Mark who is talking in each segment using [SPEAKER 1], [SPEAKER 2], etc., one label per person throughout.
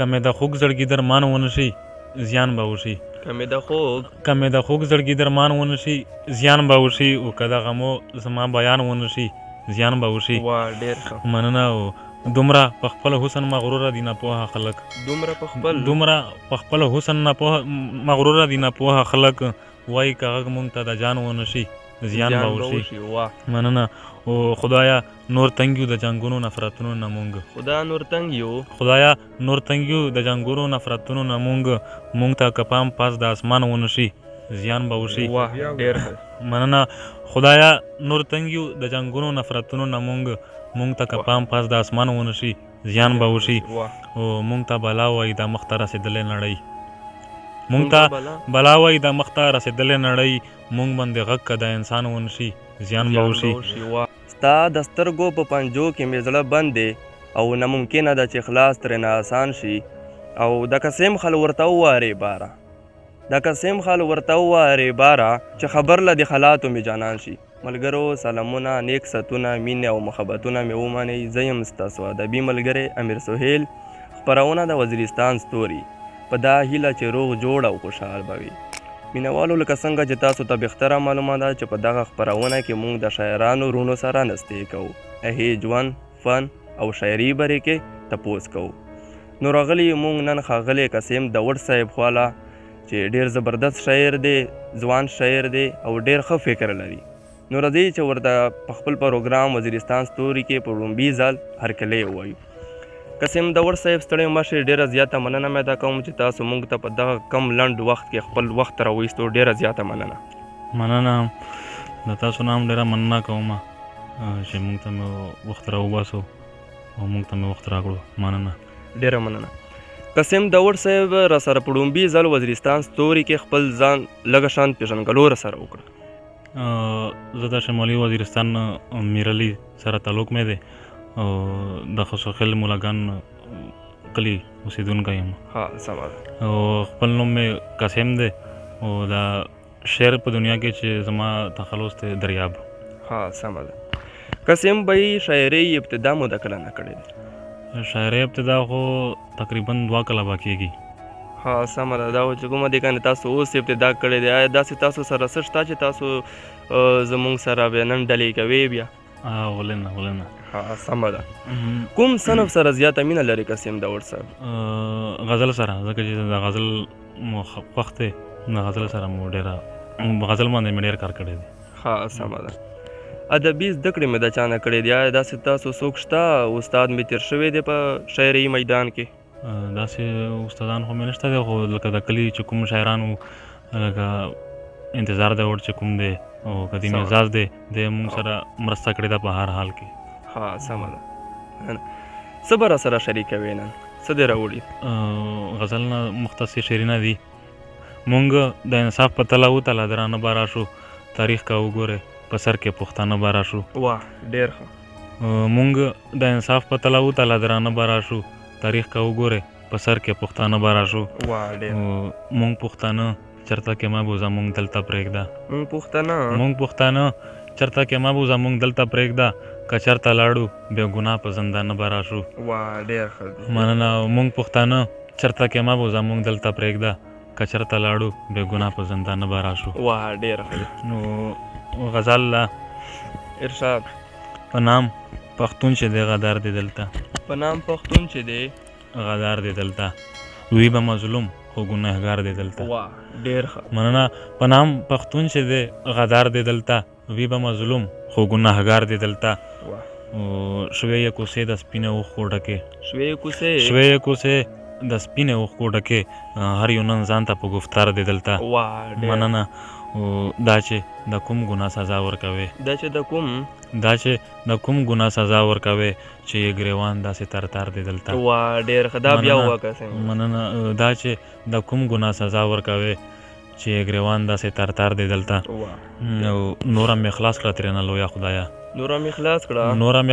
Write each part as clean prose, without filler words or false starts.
[SPEAKER 1] که مې د خوږ زړګي درمان ونه شي زیان به وشي.
[SPEAKER 2] که مې د
[SPEAKER 1] خوږ زړګي درمان ونه شي زیان به وشي، او که د غمو زما بیان ونه شي زیان به وشي.
[SPEAKER 2] ډېر ښه.
[SPEAKER 1] مننه. او دومره په خپل حسن مغروره دي ناپوهه خلک، دومره په خپل حسن مغروره دي ناپوهه خلک، وایي که غږ مونږ ته د جان ونه شي زیان به وشي. مننه. او خدایا نور تنګ یو د جنګونو نفرتونو نه مونږ، خدایا نور تنګ یو د جنګونو نفرتونو نه مونږ ته که پام پاس د اسمان ونه شي زیان به وشي. مننه. خدایا نور تنګ یو د جنګونو نفرتونو نه مونږ ته که پام پاس د اسمان ونه شي زیان به وشي. او مونږ ته بلا وایي د مخ ته رسېدلې نړۍ، مونږ ته بلا وایي د مخ ته رسېدلې نړۍ، مونږ باندې غږ که د انسان ونه شي زیان به وشي.
[SPEAKER 2] ستا د سترګو په پنجو کې مې زړه بند دی، او ناممکنه ده چې خلاص ترېنه آسان شي. او د قسم خل ورته ووارې باره، د قسم خل ورته ووارې باره، چې خبر له د حالاتو مې جانان شي. ملګرو سلامونه، نیک ستونه، مینې او محبتونه مې ومنئ. زه یم ستاسو ادبي ملګری امیر سهیل. خپرونه د وزیرستان ستوري، په دا هیله چې روغ جوړ او خوشحال به وي. مینوالو لکه څنګه چې تاسو ته بهتره معلومه ده چې په دغه خپرونه کې موږ د شاعرانو رونو سره نستې کوو، هغې ژوند، فن او شاعري بارے کې تپوس کوو. نو راغلی موږ نن ښاغلی قاسم داوړ صاحب خواله، چې ډېر زبردست شاعر دی، ځوان شاعر دی او ډېر ښه فکر لري. نو راځئ چې ورته په خپل پروګرام وزیرستان ستوري کې په لومبي ځل هرکلی ووایو. قاسم داوړ صاحب ستړی مه شئ، ډېره زیاته مننه مې دا کوم چې تاسو موږ ته په دغه کم لنډ وخت کې خپل وخت راوایستو. ډېره زیاته
[SPEAKER 1] مننه. د تاسو نه هم ډېره مننه کوم چې موږ ته مې وخت راوباسو او موږ ته مې وخت راکړو. مننه،
[SPEAKER 2] ډېره مننه. قاسم داوړ صاحب را سره په لومبي ځل وزیرستان ستوري کې خپل ځان لږه شان پېژنګلو را سره وکړه.
[SPEAKER 1] زه د شمالي وزیرستان میرلي سره تعلق مې دی او د خسوخیل مولاګان کلي اوسېدونکی یم. او خپل نوم مې قاسم دی، او د شعر په دنیا کې چې زما تخلص دی دریاب.
[SPEAKER 2] سمه ده. قاسم بھائی شاعرۍ ابتدا مو د کله نه کړې ده؟
[SPEAKER 1] شاعرۍ ابتدا خو تقریبا 2 کاله به کېږي.
[SPEAKER 2] سمه ده. دا چې کومه دی کنې تاسو اوس ابتدا کړی دی، آیا داسې تاسو سره څه شته چې تاسو زموږ سره بیا نن ډلې کوئ بیا؟
[SPEAKER 1] ولنه.
[SPEAKER 2] سمه ده. کوم صنف سره زیاته مینه لري قاسم داوړ صاحب؟
[SPEAKER 1] غزل سره، ځکه چې د غزل مو خوښ دی، د غزل سره مو ډېره غزل باندې مې ډېر کار کړی دی.
[SPEAKER 2] سمه ده. ادبي زده کړې مې د چا نه کړې دي، آیا داسې تاسو څوک شته استاد مې تېر شوی دی په شاعري میدان کې؟
[SPEAKER 1] داسې استادان خو مې نشته دی، خو لکه د کلي چې کوم شاعران وو، لکه انتظار داوړ چې کوم دی او قدیم اعزاز دی، دی موږ سره مرسته کړې ده په هر حال کې.
[SPEAKER 2] سمه ده. څه به را سره شریکوې نن؟ څه دې راوړي؟
[SPEAKER 1] غزل نه مختصر شعرونه دي. مونږ د انصاف په تله وتله درانه به راشو، تاریخ که وګورې په سر کې پښتانه به راشو.
[SPEAKER 2] ډېر ښه.
[SPEAKER 1] مونږ د انصاف په تله وتله درانه به راشو، تاریخ که وګورې په سر کې پښتانه به راشو. مونږ پښتانه چرته کې محبوزه مونږ دلته پرېږده، مونږ پښتانه چرته کې محبوزه مونږ دلته پرېږده، که چرته لاړو بیا ګناه په زندانه به راشو.
[SPEAKER 2] ډېر ښه.
[SPEAKER 1] مننه. مونږ پښتانه چرته کې محبوزه مونږ دلته پرېږده، که چرته لاړو بیا ګناه په زندانه به راشو.
[SPEAKER 2] ډېر ښه.
[SPEAKER 1] نو غزل لا
[SPEAKER 2] ارشاد.
[SPEAKER 1] په نام پښتون چې دی غدار دی دلته،
[SPEAKER 2] په نام پښتون چې دی
[SPEAKER 1] غدار دی دلته، وی به مظلوم خو ګناهګار دی دلته.
[SPEAKER 2] ډېر ښه.
[SPEAKER 1] مننه. په نام پښتون چې دی غدار دی دلته، وی به مظلوم خو ګناهګار دی دلته. شوې یې کوڅې د سپینې اوښکو ډکې، شوې یې کوڅې د سپینې اوښکو ډکې، هر یو نن ځان ته په ګفتار دی دلته. مننه. دا چې د کوم ګناه سزا ورکوي، دا چې د کوم ګناه سزا ورکوي، چې یې ګریوان داسې ترتار دی دلته.
[SPEAKER 2] ډېر ښه. دا بیا ووایه.
[SPEAKER 1] مننه. دا چې د کوم ګناه سزا ورکوي، چې یې ګریوان داسې ترتار دی دلته. نوره مې خلاص کړه ترېنه لویه خدایه، نوره مې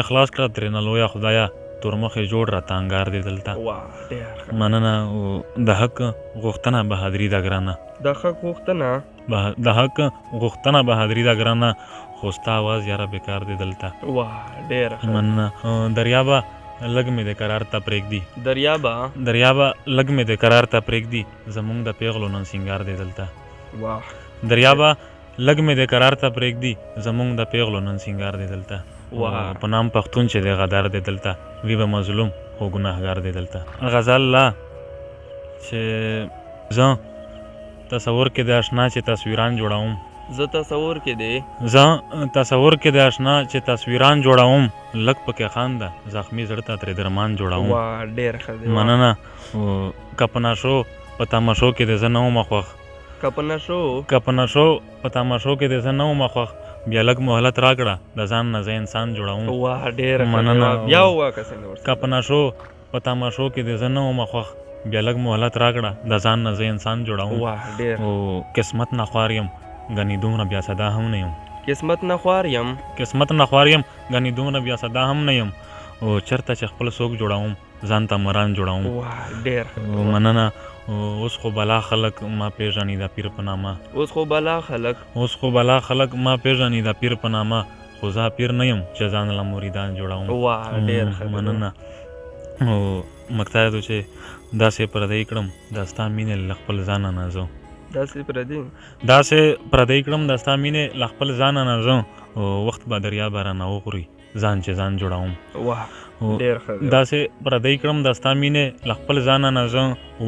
[SPEAKER 1] خلاص کړه ترېنه لویه خدایه، تورمخې جوړ راته انګار دی دلته. مننه. د حق غوښتنه بهادري ده ګرانه، د حق غوښتنه بهادري ده ګرانه، خو ستا اواز یاره بېکار دی دلته.
[SPEAKER 2] ډېر ښه.
[SPEAKER 1] مننه. دریابه لږ مې د کرار ته پرېږدي
[SPEAKER 2] دریابه
[SPEAKER 1] لږ مې د کرار ته پرېږدي زمونږ د پیغلو نن سینګار دی دلته
[SPEAKER 2] واه
[SPEAKER 1] دریابه لږ مې د کرار ته پرېږدي زمونږ د پیغلو نن سینګار دی دلته
[SPEAKER 2] واه.
[SPEAKER 1] په نام پښتون چې دی غدار دی دلته وی به مظلوم خو ګناهګار دی دلته غزل لا چې زه تصور کې د آشنا چې تصویران جوړوم
[SPEAKER 2] زه تصور کې
[SPEAKER 1] د آشنا چې تصویران جوړوم لږ پکې خانده زخمی زړه ته ترې درمان جوړوم
[SPEAKER 2] واه ډېر ښه دی
[SPEAKER 1] مننه کپنا شو په تماشو کې د زه نه وم خوښ
[SPEAKER 2] کپنه شو
[SPEAKER 1] په تماشو کې د زه نه وم خوښ بیا لږ مهلت راکړه د ځان نه زه انسان جوړوم
[SPEAKER 2] واه ډېر
[SPEAKER 1] مننه
[SPEAKER 2] بیا ووایه که څنګه ورسره
[SPEAKER 1] کپنا شو په تماشو کې د زه نه وم خوښ بیا لږ مهلت راکړه د ځان نه زه انسان جوړوم
[SPEAKER 2] واه ډېر
[SPEAKER 1] او قسمت نه خوار یم ګنې دومره بیا صدا هم نه یم
[SPEAKER 2] قسمت نه خوار یم
[SPEAKER 1] ګنې دومره بیا صدا هم نه یم او چېرته چې خپل څوک جوړوم ځان ته مران جوړوم
[SPEAKER 2] واه ډېر
[SPEAKER 1] مننه اوس خو بلا خلک ما پیژني د پیر په نامه
[SPEAKER 2] اوس خو بلا خلک
[SPEAKER 1] ما پیژني د پیر په نامه خو زه پیر نه یم چې ځان له مریدان جوړوم
[SPEAKER 2] واه ډېر ښه
[SPEAKER 1] مننه او مقصد چې داسې پردی کړم د ستا مینې له خپل ځانه نه زه داسې پردی کړم د ستا مینې له خپل ځانه نه زه وخت به دریا به رانه وخوري ځان چې ځان جوړوم
[SPEAKER 2] واه ډېر ښه دی
[SPEAKER 1] داسې پردی کړم د ستا مینې له خپل ځانه نه زه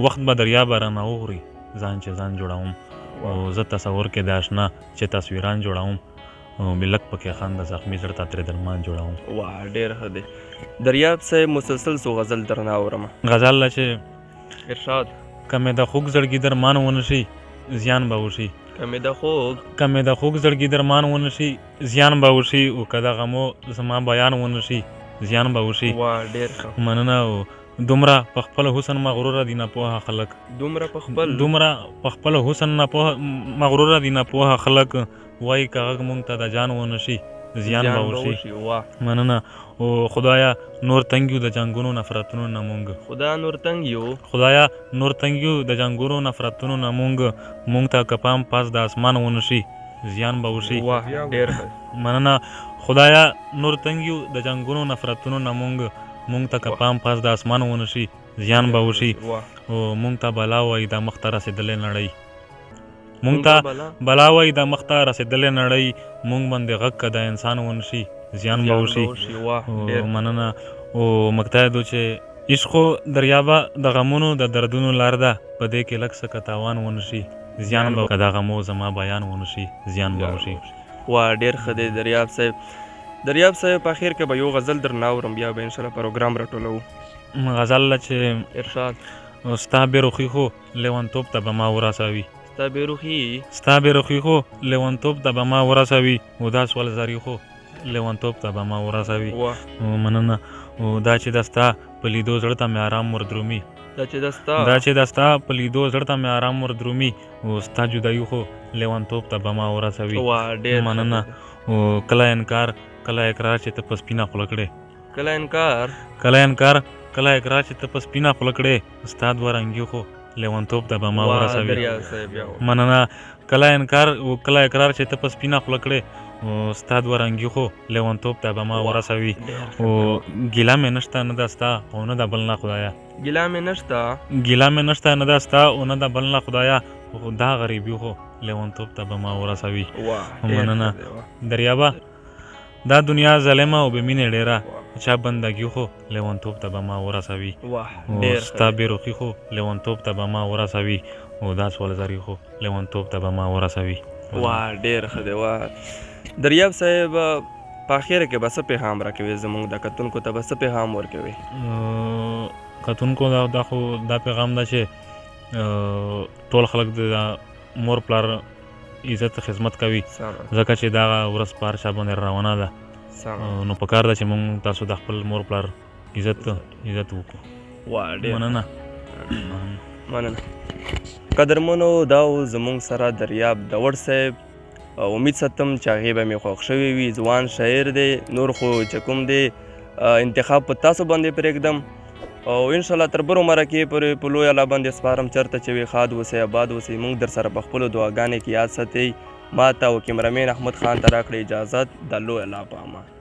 [SPEAKER 1] وخت به دریا به رانه وخوري ځان چې ځان جوړوم او زه تصور کې د آشنا چې تصویران جوړوم او ملک پکې خانده زخمی زړه ته ترې درمان جوړوم
[SPEAKER 2] واه ډېر ښه دی دریاب صاحب مسلسل څو غزل درنه اورم
[SPEAKER 1] غزل لا چې
[SPEAKER 2] ارشاد
[SPEAKER 1] که مې د خوږ زړګي درمان ونه شي زیان به وشي
[SPEAKER 2] که مې د خوږ
[SPEAKER 1] زړګي درمان ونه شي زیان به وشي او که د غمو زما بیان ونه شي زیان به وشي
[SPEAKER 2] واه ډېر ښه
[SPEAKER 1] مننه او دومره په خپل حسن مغروره دي ناپوهه خلک
[SPEAKER 2] دومره
[SPEAKER 1] په خپل حسن مغروره دي ناپوهه خلک وایي که غږ مونږ ته د جان ونه شي زیان به وشي مننه او خدایا نور تنګ یو د جنګونو نفرتونو نه مونږ خدایا نور تنګ یو د جنګونو نفرتونو نه مونږ ته که پام پاس د اسمان ونه شي زیان به وشي مننه خدایا نور تنګ یو د جنګونو نفرتونو نه مونږ ته که پام پاس د اسمان ونه شي زیان به وشي او مونږ ته بلا وایي د مخ ته رسېدلې نړۍ مونږ ته بلا وایي د مخ ته رسېدلې نړۍ مونږ باندې غږ که د انسان ونه شي زیان به وشي مننه او مقصد چې عشقو دریابه د غمونو د دردونو لار ده په دې کې لږ څه که تاوان ونه شي زیان به که د غمو زما بیان ونه شي زیان به وشي
[SPEAKER 2] واه ډېر ښه دی دریاب صاحب په اخر کې به یو غزل درنه اورم بیا به انشاءالله پروګرام راټولو
[SPEAKER 1] غزل لا چې
[SPEAKER 2] ارشاد
[SPEAKER 1] ستا بېروخي خو لیونتوب ته به ما ورسوي
[SPEAKER 2] ستا
[SPEAKER 1] بېروخي خو لیونتوب ته به ما ورسوي او دا سولزاري خو لیونتوب ته به ما ورسوي مننه او دا چې د ستا په لیدو زړه ته مې آرام وردرومي او ستا جدایي خو لیونتوب ته به ما ورسوي مننه او کله انکار کله اقرار چې ته په سپینه خوله کړې کله اقرار چې ته په سپینه خوله کړې ستا دوه رنګي خو لیونتوب ته به ما ورسوي مننه کله اقرار چې ته په سپینه خوله کړې او ستا دوه رنګي خو لیونتوب ته به ما ورسوي او ګیله مې نشته نه د ستا او نه د بل نه خدایا ګیله مې نشته نه د ستا او نه د بل نه خدایا خو دا غریبي خو لیونتوب ته به ما ورسوي مننه دریابه دا دنیا ظالمه او بې مینې ډېره چا بندګي خو لیونتوب ته به ما ورسوي او ستا بېروخي خو لیونتوب ته به ما ورسوي او دا سولزاري خو لیونتوب ته به ما ورسوي
[SPEAKER 2] واه ډېر ښه دی واه دریاب صاحب په اخره کې به څه پیغام راکوي زموږ د کتونکو ته به څه پیغام ورکوي
[SPEAKER 1] کتونکو دا خو دا پیغام ده چې ټول خلک د مور پلار عزت خدمت کوي ځکه چې دا ورځ په هر چا باندې روانه ده نو پکار ده چې موږ تاسو د خپل مور پلار عزت وکړو مننه
[SPEAKER 2] قدرمنو دا زموږ سره دریاب داوړ صاحب امید ساتم چې هغې به مې خوښ شوی وي ځوان شاعر دی نور خو چې کوم دی انتخاب په تاسو باندې پرېږدم او انشاءالله تر بر عمره کې پورې په لوی الله باندې سپارم چېرته چې وي ښاد اوسئ آباد اوسئ موږ در سره په خپلو دعاګانې کې یاد ساتئ ما ته او کیمرامین احمد خان ته راکړئ اجازت د لوی الله په امان